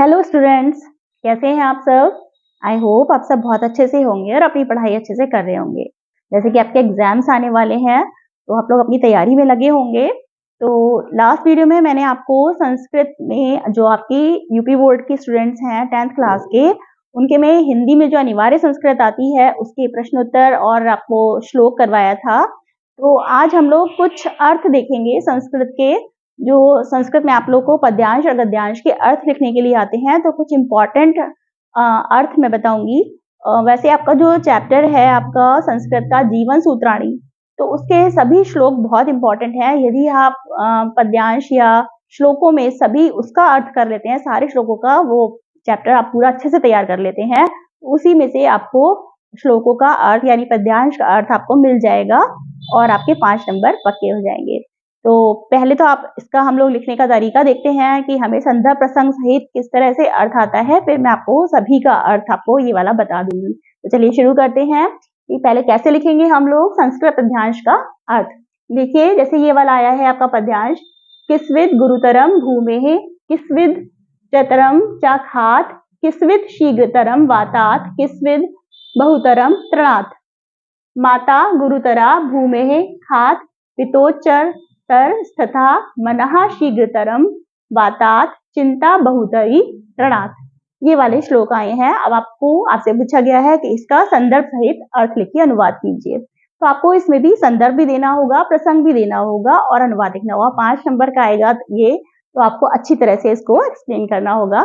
Hello students, कैसे हैं आप सब। आई होप आप सब बहुत अच्छे से होंगे और अपनी पढ़ाई अच्छे से कर रहे होंगे। जैसे कि आपके एग्जाम्स आने वाले हैं तो आप लोग अपनी तैयारी में लगे होंगे। तो लास्ट वीडियो में मैंने आपको संस्कृत में जो आपकी यूपी बोर्ड के स्टूडेंट्स हैं 10th क्लास के, उनके में हिंदी में जो अनिवार्य संस्कृत आती है उसके प्रश्नोत्तर और आपको श्लोक करवाया था। तो आज हम लोग कुछ अर्थ देखेंगे संस्कृत के, जो संस्कृत में आप लोग को पद्यांश और गद्यांश के अर्थ लिखने के लिए आते हैं। तो कुछ इम्पोर्टेंट अर्थ मैं बताऊंगी। वैसे आपका जो चैप्टर है आपका संस्कृत का जीवन सूत्राणी, तो उसके सभी श्लोक बहुत इंपॉर्टेंट हैं। यदि आप पद्यांश या श्लोकों में सभी उसका अर्थ कर लेते हैं, सारे श्लोकों का वो चैप्टर आप पूरा अच्छे से तैयार कर लेते हैं, उसी में से आपको श्लोकों का अर्थ यानी पद्यांश का अर्थ आपको मिल जाएगा और आपके 5 नंबर पक्के हो जाएंगे। तो पहले तो आप इसका हम लोग लिखने का तरीका देखते हैं कि हमें संदर्भ प्रसंग सहित किस तरह से अर्थ आता है, फिर मैं आपको सभी का अर्थ आपको ये वाला बता दूंगी। तो चलिए शुरू करते हैं कि पहले कैसे लिखेंगे हम लोग संस्कृत पद्यांश का अर्थ। देखिए जैसे ये वाला आया है आपका पद्यांश, किस्विद गुरुतरम भूमेः किस्विद चतरम चाखात किस्विद शीघ्रतरम वातात किस्विद बहुतरम तृणात्। माता गुरुतरा भूमेः खात पितोच्चर तथा मनः शीघ्रतरम वातात चिंता बहुतरी तृणात्। ये वाले श्लोक आए हैं। अब आपसे पूछा गया है कि इसका संदर्भ सहित अर्थ लिखिए, अनुवाद कीजिए। तो आपको इसमें भी संदर्भ भी देना होगा, प्रसंग भी देना होगा और अनुवाद लिखना होगा। 5 नंबर का आएगा ये, तो आपको अच्छी तरह से इसको एक्सप्लेन करना होगा।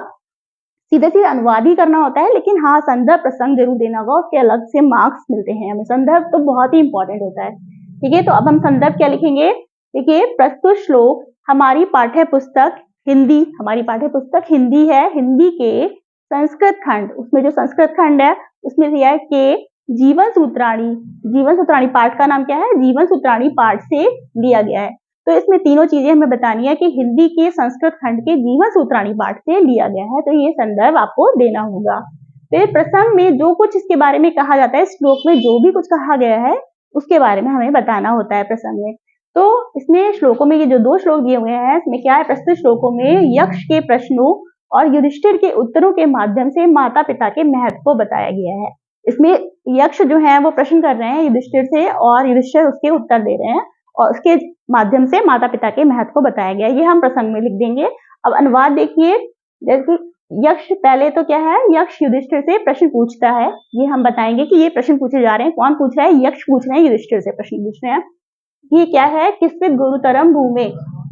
सीधे सीधे अनुवाद ही करना होता है, लेकिन हाँ संदर्भ प्रसंग जरूर देना होगा, उसके अलग से मार्क्स मिलते हैं हमें। संदर्भ तो बहुत ही इंपॉर्टेंट होता है। ठीक है, तो अब हम संदर्भ क्या लिखेंगे। देखिए प्रस्तुत श्लोक हमारी पाठ्य पुस्तक हिंदी, हमारी पाठ्य पुस्तक हिंदी है, हिंदी के संस्कृत खंड, उसमें जो संस्कृत खंड है उसमें दिया है के जीवन सूत्राणी। जीवन सूत्राणी पाठ का नाम क्या है, जीवन सूत्राणी पाठ से लिया गया है। तो इसमें तीनों चीजें हमें बतानी है कि हिंदी के संस्कृत खंड के जीवन सूत्राणी पाठ से लिया गया है, तो ये संदर्भ आपको देना होगा। फिर प्रसंग में जो कुछ इसके बारे में कहा जाता है, श्लोक में जो भी कुछ कहा गया है उसके बारे में हमें बताना होता है प्रसंग में। तो इसमें श्लोकों में ये जो 2 श्लोक दिए हुए हैं, इसमें क्या है, प्रस्तुत श्लोकों में यक्ष के प्रश्नों और युधिष्ठिर के उत्तरों के माध्यम से माता पिता के महत्व को बताया गया है। इसमें यक्ष जो है वो प्रश्न कर रहे हैं युधिष्ठिर से और युधिष्ठिर उसके उत्तर दे रहे हैं और उसके माध्यम से माता पिता के महत्व को बताया गया। ये हम प्रसंग में लिख देंगे। अब अनुवाद देखिए, जैसे यक्ष पहले तो क्या है, यक्ष युधिष्ठिर से प्रश्न पूछता है। ये हम बताएंगे कि ये प्रश्न पूछे जा रहे हैं, कौन पूछ रहा है, यक्ष पूछ रहे हैं, युधिष्ठिर से प्रश्न पूछ रहे हैं। ये क्या है, किस्विद गुरुतरम भूमे,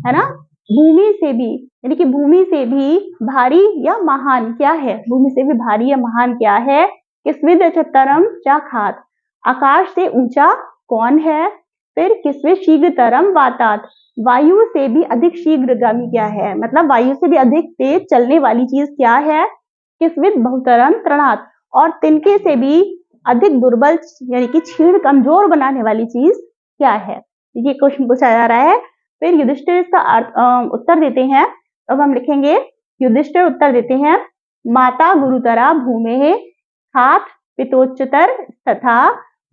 है ना, भूमि से भी, यानी कि भूमि से भी भारी या महान क्या है, भूमि से भी भारी या महान क्या है। किस्विद चतरम चाखात, आकाश से ऊंचा कौन है। फिर किस्विद शीघ्रतरम वातात, वायु से भी अधिक शीघ्रगामी क्या है, मतलब वायु से भी अधिक तेज चलने वाली चीज क्या है। किस्विद बहुतरम तृणात्, और तिनके से भी अधिक दुर्बल यानी कि क्षीण कमजोर बनाने वाली चीज क्या है। ये क्वेश्चन पूछा जा रहा है। फिर युधिष्ठिर इसका उत्तर देते हैं। अब हम लिखेंगे, युधिष्ठिर उत्तर देते हैं, माता गुरुतरा भूमेः खात पितोच्चतर तथा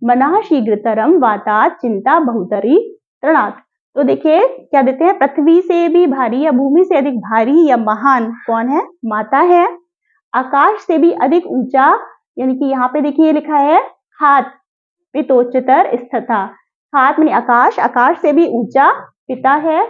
मनः शीघ्रतरम वातात चिंता बहुतरी तृणात्। तो देखिए क्या देते हैं, पृथ्वी से भी भारी या भूमि से अधिक भारी या महान कौन है, माता है। आकाश से भी अधिक ऊंचा, यानी कि यहाँ पे देखिए लिखा है खात पितोच्चतर स्थिता, खात माने आकाश, आकाश से भी ऊंचा पिता है।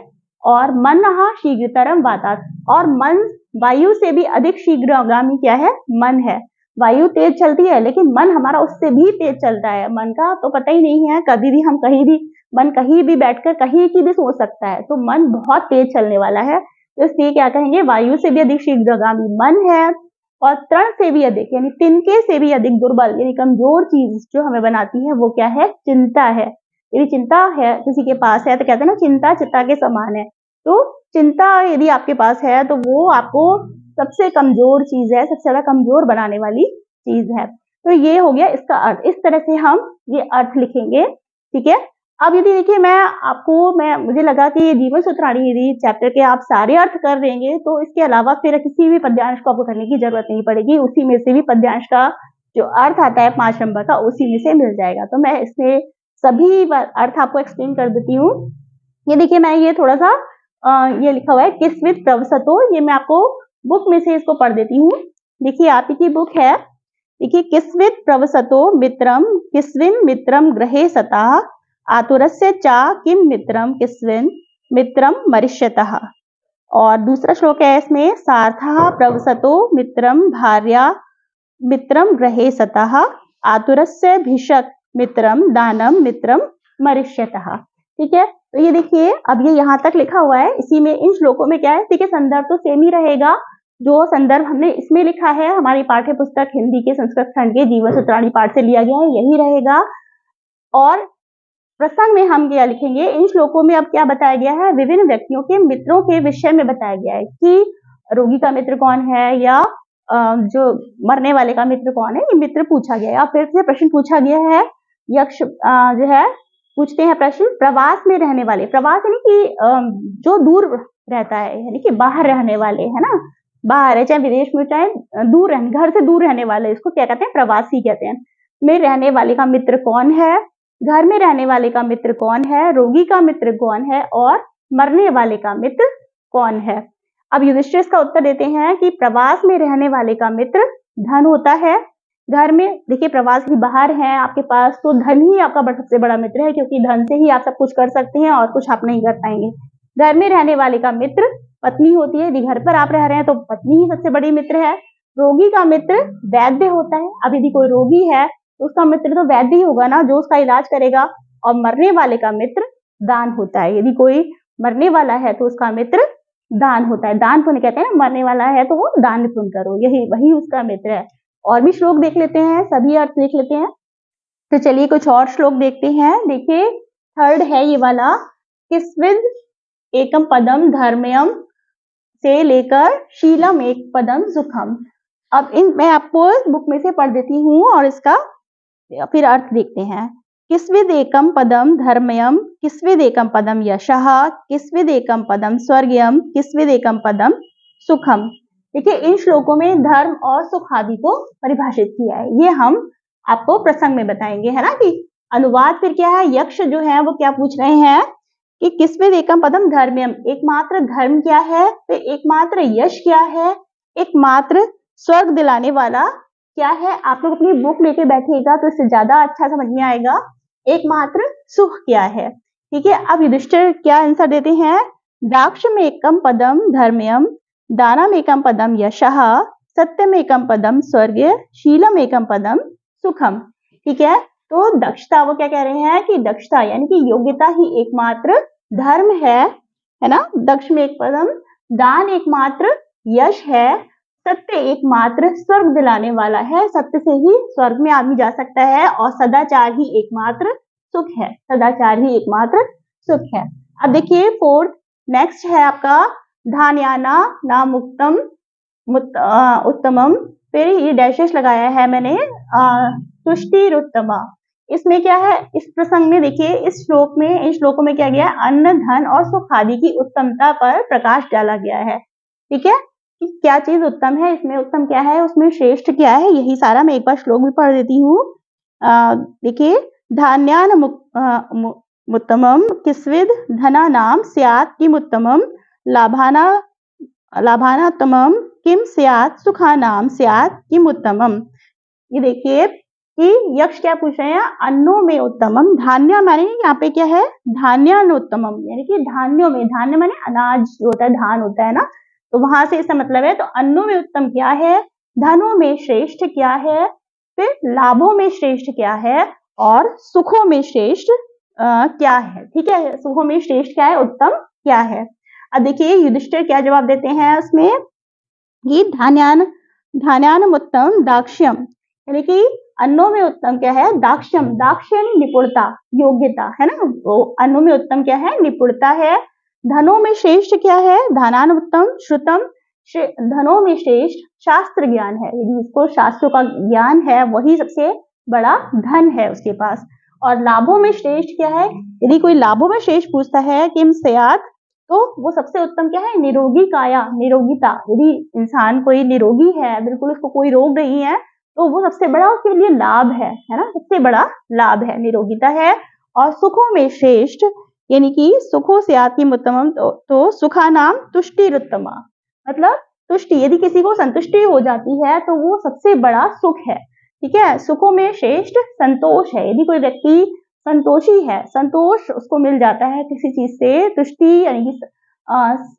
और मनः शीघ्रतरम वातात, और मन वायु से भी अधिक शीघ्रगामी क्या है, मन है। वायु तेज चलती है लेकिन मन हमारा उससे भी तेज चलता है। मन का तो पता ही नहीं है, कभी भी हम कहीं भी, मन कहीं भी बैठकर कहीं की भी सोच सकता है, तो मन बहुत तेज चलने वाला है। तो इसलिए क्या कहेंगे, वायु से भी अधिक शीघ्रगामी मन है। और तृण से भी अधिक यानी तिनके से भी अधिक दुर्बल यानी कमजोर चीज जो हमें बनाती है वो क्या है, चिंता है। यदि चिंता है किसी के पास है तो कहते हैं ना, चिंता चिता के समान है। तो चिंता यदि आपके पास है तो वो आपको सबसे कमजोर चीज है, सबसे ज्यादा कमजोर बनाने वाली चीज है। तो ये हो गया इसका अर्थ। इस तरह से हम ये अर्थ लिखेंगे। ठीक है, अब यदि देखिए मुझे लगा कि ये जीवन सूत्राणी यदि चैप्टर के आप सारे अर्थ कर देंगे तो इसके अलावा फिर किसी भी पद्यांश को आपको करने की जरूरत नहीं पड़ेगी, उसी में से भी पद्यांश का जो अर्थ आता है 5 नंबर का उसी में से मिल जाएगा। तो मैं इसमें सभी अर्थ आपको एक्सप्लेन कर देती हूँ। ये देखिए मैं ये थोड़ा सा ये लिखा हुआ है किस्विद प्रवसतो, ये मैं आपको बुक में से इसको पढ़ देती हूँ। देखिए आप ही की बुक है। देखिए, किस्वित प्रवसतो मित्रम किस्विन मित्रम गृहे सतः आतुरस्य चा किम मित्रम किस्विन मित्रम मरिष्यतः। और दूसरा श्लोक है इसमें, सार्थः प्रवसतो मित्रम भार्या मित्रम गृहे सतः आतुरस्य भिषक मित्रम दानम मित्रम मरिष्यतः। ठीक है, तो ये देखिए अब ये यहाँ तक लिखा हुआ है। इसी में इन श्लोकों में क्या है, ठीक है, संदर्भ तो सेम ही रहेगा। जो संदर्भ हमने इसमें लिखा है हमारी पाठ्य पुस्तक हिंदी के संस्कृत खंड के जीवन सूत्राणी पाठ से लिया गया है, यही रहेगा। और प्रसंग में हम क्या लिखेंगे, इन श्लोकों में अब क्या बताया गया है, विभिन्न व्यक्तियों के मित्रों के विषय में बताया गया है कि रोगी का मित्र कौन है या जो मरने वाले का मित्र कौन है, ये मित्र पूछा गया है। अब फिर से प्रश्न पूछा गया है, यक्ष जो है पूछते हैं प्रश्न, प्रवास में रहने वाले, प्रवास यानी कि जो दूर रहता है, यानी कि बाहर रहने वाले, है ना, बाहर है, चाहे विदेश में चाहे दूर रहने, घर से दूर रहने वाले, इसको क्या कहते हैं, प्रवासी कहते हैं। में रहने वाले का मित्र कौन है, घर में रहने वाले का मित्र कौन है, रोगी का मित्र कौन है और मरने वाले का मित्र कौन है। अब युधिष्ठिर इसका उत्तर देते हैं कि प्रवास में रहने वाले का मित्र धन होता है। घर में देखिए प्रवास की बाहर है आपके पास, तो धन ही आपका सबसे बड़ा मित्र है, क्योंकि धन से ही आप सब कुछ कर सकते हैं और कुछ आप नहीं कर पाएंगे। घर में रहने वाले का मित्र पत्नी होती है, यदि घर पर आप रह रहे हैं तो पत्नी ही सबसे बड़ी मित्र है। रोगी का मित्र वैद्य होता है। अब यदि कोई रोगी है तो उसका मित्र तो वैद्य ही होगा ना, जो उसका इलाज करेगा। और मरने वाले का मित्र दान होता है। यदि कोई मरने वाला है तो उसका मित्र दान होता है। दान पुण्य कहते हैं ना, मरने वाला है तो वो दान पुण्य करो, यही वही उसका मित्र है। और भी श्लोक देख लेते हैं, सभी अर्थ देख लेते हैं। तो चलिए कुछ और श्लोक देखते हैं। देखिए थर्ड है ये वाला, किस्विद एकम पदम धर्मयम से लेकर शीलम एक पदम सुखम। अब इन मैं आपको बुक में से पढ़ देती हूँ और इसका फिर अर्थ देखते हैं। किस्विद एकम पदम धर्मयम, किस्विद एकम पदम यशः, किस्विद एकम पदम स्वर्गयम, किस्विद एकम पदम सुखम। देखिए इन श्लोकों में धर्म और सुख आदि को परिभाषित किया है, ये हम आपको प्रसंग में बताएंगे, है ना। कि अनुवाद फिर क्या है, यक्ष जो है वो क्या पूछ रहे हैं कि किस्विद एकम पदम धर्मयम, एकमात्र धर्म क्या है, तो एकमात्र यश क्या है, एकमात्र स्वर्ग दिलाने वाला क्या है। आप लोग अपनी बुक लेके बैठिएगा तो इससे ज्यादा अच्छा समझ में आएगा, एकमात्र सुख क्या है। ठीक है, अब युधिष्ठिर क्या आंसर देते हैं, दाक्षम एकम पदम धर्मयम, दानम एकम पदम यशः, सत्यम एकम पदम स्वर्ग, शीलम एकम पदम सुखम। ठीक है, तो दक्षता, वो क्या कह रहे हैं कि दक्षता यानी कि योग्यता ही एकमात्र धर्म है ना। दक्ष में एक पदम, दान एकमात्र यश है, सत्य एकमात्र स्वर्ग दिलाने वाला है, सत्य से ही स्वर्ग में आदमी जा सकता है, और सदाचार ही एकमात्र सुख है, सदाचार ही एकमात्र सुख है। अब देखिए फोर्थ नेक्स्ट है आपका, धान्याना नाम उत्तमम, फिर ये डैशेस लगाया है मैंने, तुष्टिरुत्तमा। इसमें क्या है, इस प्रसंग में देखिए इस श्लोक में, इन श्लोकों में क्या गया है, अन्न धन और सुख आदि की उत्तमता पर प्रकाश डाला गया है। ठीक है, क्या चीज उत्तम है, इसमें उत्तम क्या है, उसमें श्रेष्ठ क्या है, यही सारा मैं एक बार श्लोक भी पढ़ देती हूँ। देखिए धान्यान उत्तमम किस्विद धना नाम स्यात् किम उत्तमम, लाभानात्तमम किम स्यात् सुखानाम स्यात् किम उत्तमम। ये देखिए कि यक्ष क्या पूछ रहे हैं, अन्नों में उत्तमम, धान्य माने यहाँ पे क्या है, धान्यानुत्तमम, यानी कि धान्यों में, धान्य माने अनाज जो होता है, धान होता है ना, तो वहां से इसका मतलब है। तो अन्नों में उत्तम क्या है, धनों में श्रेष्ठ क्या है, फिर लाभों में श्रेष्ठ क्या है, और सुखों में श्रेष्ठ क्या है। ठीक है, सुखों में श्रेष्ठ क्या है, उत्तम क्या है। अब देखिए युधिष्ठिर क्या जवाब देते हैं उसमें, कि धान्यान उत्तम दाक्ष्यम, यानी कि अन्नों में उत्तम क्या है, दाक्ष्यम, दाक्ष्य यानी निपुणता, योग्यता, है ना। तो अन्नों में उत्तम क्या है, निपुणता है। धनों में श्रेष्ठ क्या है, धनान उत्तम श्रुतम, धनों में श्रेष्ठ शास्त्र ज्ञान है, यदि इसको शास्त्रों का ज्ञान है वही सबसे बड़ा धन है उसके पास। और लाभों में श्रेष्ठ क्या है, यदि कोई लाभों में श्रेष्ठ पूछता है किम स्यात्, तो वो सबसे उत्तम क्या है, निरोगी काया, निरोगिता। यदि इंसान कोई निरोगी है, बिल्कुल उसको कोई रोग नहीं है, तो वो सबसे बड़ा उसके लिए लाभ है ना, सबसे बड़ा लाभ है, निरोगिता है। और सुखों में श्रेष्ठ यानी कि सुखों से आत्म उत्तमम, तो सुखा नाम तुष्टिरुत्तमा, मतलब तुष्टि, यदि किसी को संतुष्टि हो जाती है तो वो सबसे बड़ा सुख है। ठीक है, सुखों में श्रेष्ठ संतोष है। यदि कोई व्यक्ति संतोषी है, संतोष उसको मिल जाता है किसी चीज से, तुष्टि यानी कि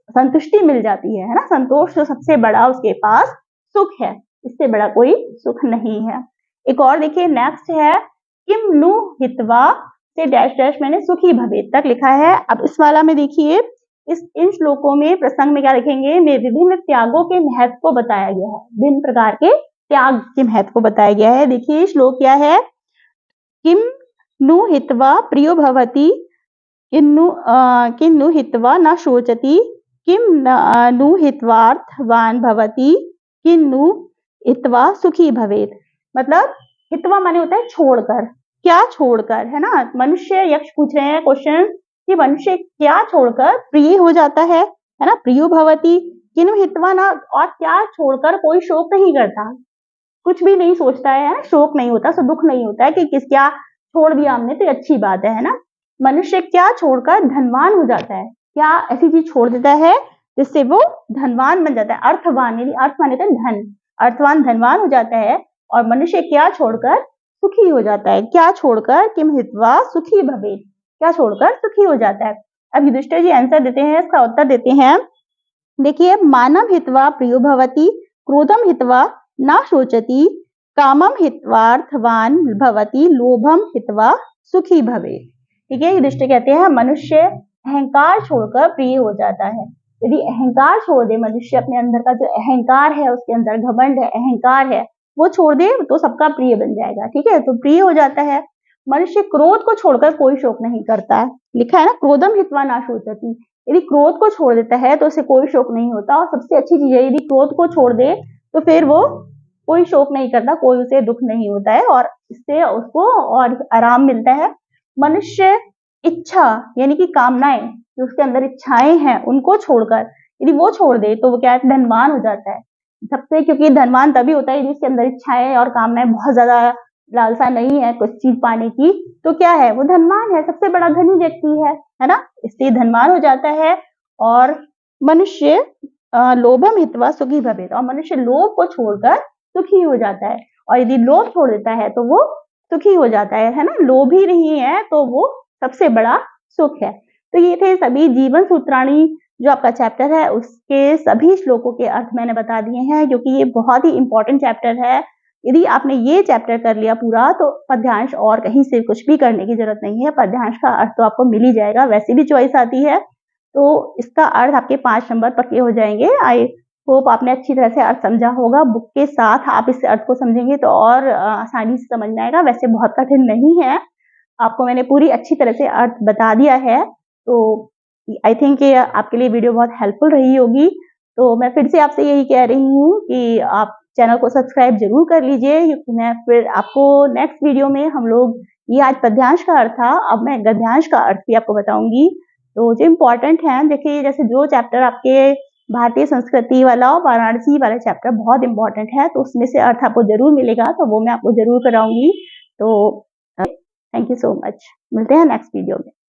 संतुष्टि मिल जाती है ना, संतोष तो सबसे बड़ा उसके पास सुख है, इससे बड़ा कोई सुख नहीं है। एक और देखिए, नेक्स्ट है किम नु हित्वा से डैश डैश मैंने सुखी भवेत तक लिखा है। अब इस वाला में देखिए, इन श्लोकों में प्रसंग में क्या लिखेंगे, में विभिन्न त्यागों के महत्व को बताया गया है, विभिन्न प्रकार के त्याग के महत्व को बताया गया है। देखिए श्लोक क्या है, किम नु हित्वा प्रियो भवति, किन्नु हित्वा न शोचति, किम नु हित्वार्थवान भवति, किन्नु हित्वा सुखी भवेत। मतलब हित्वा माने होता है छोड़कर, क्या छोड़कर, है ना। मनुष्य, यक्ष पूछ रहे हैं क्वेश्चन कि मनुष्य क्या छोड़कर प्रिय हो जाता है ना, प्रियो भवति, किन्नु हित्वा ना, और क्या छोड़कर कोई शोक नहीं करता, कुछ भी नहीं सोचता है ना, शोक नहीं होता, सो दुख नहीं होता है कि किस क्या छोड़ दिया हमने तो अच्छी बात है ना। मनुष्य क्या छोड़कर धनवान हो जाता है, क्या ऐसी चीज छोड़ देता है जिससे वो धनवान बन जाता है, अर्थवान, यानी अर्थ माने तो धन, अर्थवान धनवान हो जाता है। और मनुष्य क्या छोड़कर सुखी हो जाता है, क्या छोड़कर, किम हित्वा सुखी भवेत, क्या छोड़कर सुखी हो जाता है। अब युधिष्ठिर जी आंसर देते हैं, इसका उत्तर देते हैं। देखिए, मानव हित्वा प्रियो भवति, क्रोधम हित्वा न शोचति, कामम हित्वार्थवान भवति, लोभम हित्वा सुखी भवेत। ठीक है, युधिष्ठिर कहते हैं मनुष्य अहंकार छोड़कर प्रिय हो जाता है। यदि अहंकार छोड़ दे मनुष्य, अपने अंदर का जो अहंकार है, उसके अंदर घमंड है, अहंकार है, वो छोड़ दे तो सबका प्रिय बन जाएगा। ठीक है, तो प्रिय हो जाता है। मनुष्य क्रोध को छोड़कर कोई शोक नहीं करता है, लिखा है ना, क्रोधम हित्वा न शोचति। यदि क्रोध को छोड़ देता है तो उसे कोई शोक नहीं होता। और सबसे अच्छी चीज है, यदि क्रोध को छोड़ दे तो फिर वो कोई शोक नहीं करता, कोई उसे दुख नहीं होता है, और इससे उसको और आराम मिलता है। मनुष्य इच्छा यानी कि कामनाएं, जो उसके अंदर इच्छाएं हैं, उनको छोड़कर यदि वो छोड़ दे तो वो क्या है, धनवान हो जाता है सबसे, क्योंकि धनवान तभी होता है जिसके अंदर इच्छाएं और कामनाएं बहुत ज्यादा लालसा नहीं है कुछ चीज पाने की, तो क्या है, वो धनवान है, सबसे बड़ा धनी व्यक्ति है ना, इसलिए धनवान हो जाता है। और मनुष्य लोभम हित्वा सुखी भवेत, और मनुष्य लोभ को छोड़कर सुखी हो जाता है। और यदि लोभ छोड़ देता है तो वो सुखी हो जाता है ना, लोभ ही नहीं है तो वो सबसे बड़ा सुख है। तो ये थे सभी जीवन सूत्राणी जो आपका चैप्टर है, उसके सभी श्लोकों के अर्थ मैंने बता दिए हैं, क्योंकि ये बहुत ही इंपॉर्टेंट चैप्टर है। यदि आपने ये चैप्टर कर लिया पूरा तो पद्यांश और कहीं से कुछ भी करने की जरूरत नहीं है, पद्यांश का अर्थ तो आपको मिल ही जाएगा, वैसे भी चॉइस आती है तो इसका अर्थ आपके 5 नंबर पक्के हो जाएंगे। आई होप आपने अच्छी तरह से अर्थ समझा होगा। बुक के साथ आप इस अर्थ को समझेंगे तो और आसानी से समझ में आएगा, वैसे बहुत कठिन नहीं है, आपको मैंने पूरी अच्छी तरह से अर्थ बता दिया है। तो आई थिंक ये आपके लिए वीडियो बहुत हेल्पफुल रही होगी। तो मैं फिर से आपसे यही कह रही हूँ कि आप चैनल को सब्सक्राइब जरूर कर लीजिए, क्योंकि मैं फिर आपको नेक्स्ट वीडियो में हम लोग, ये आज पद्यांश का अर्थ था, अब मैं गद्यांश का अर्थ भी आपको बताऊंगी। तो जो इम्पोर्टेंट है, देखिए जैसे जो चैप्टर आपके भारतीय संस्कृति वाला और वाराणसी वाला चैप्टर बहुत इंपॉर्टेंट है, तो उसमें से अर्थ आपको जरूर मिलेगा, तो वो मैं आपको जरूर कराऊंगी। तो थैंक यू सो मच, मिलते हैं नेक्स्ट वीडियो में।